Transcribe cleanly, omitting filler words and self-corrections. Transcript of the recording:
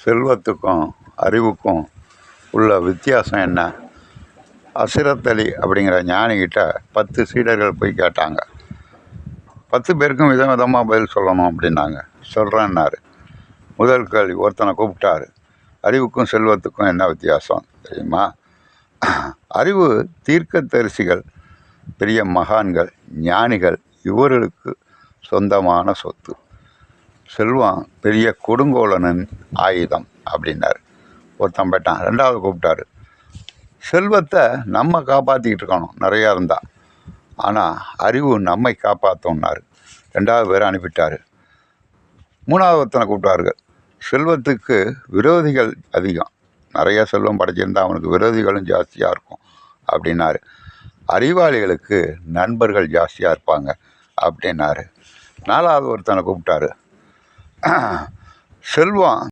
செல்வத்துக்கும் அறிவுக்கும் உள்ள வித்தியாசம் என்ன? ஹஸ்ரத் அலி அப்படிங்கிற ஞானிகிட்ட 10 சீடர்கள் போய் கேட்டாங்க. 10 பேருக்கும் விதவிதமாக பதில் சொல்லணும் அப்படின்னாங்க. சொல்கிறேன்னாரு. முதல் கேள்வி, ஒருத்தனை கூப்பிட்டாரு. அறிவுக்கும் செல்வத்துக்கும் என்ன வித்தியாசம் தெரியுமா? அறிவு தீர்க்கதரிசிகள், பெரிய மகான்கள், ஞானிகள், இவர்களுக்கு சொந்தமான சொத்து. செல்வம் பெரிய கொடுங்கோலனின் ஆயுதம் அப்படின்னாரு. ஒருத்தன் போயிட்டான். 2வது கூப்பிட்டாரு. செல்வத்தை நம்ம காப்பாற்றிக்கிட்டு இருக்கணும் நிறையா இருந்தால், ஆனால் அறிவு நம்மை காப்பாற்றோன்னாரு. 2வது பேரை அனுப்பிட்டார். 3வது ஒருத்தனை கூப்பிட்டார்கள். செல்வத்துக்கு விரோதிகள் அதிகம், நிறைய செல்வம் படைச்சிருந்தால் அவனுக்கு விரோதிகளும் ஜாஸ்தியாக இருக்கும் அப்படின்னாரு. அறிவாளிகளுக்கு நண்பர்கள் ஜாஸ்தியாக இருப்பாங்க அப்படின்னாரு. 4வது ஒருத்தனை கூப்பிட்டாரு. செல்வம்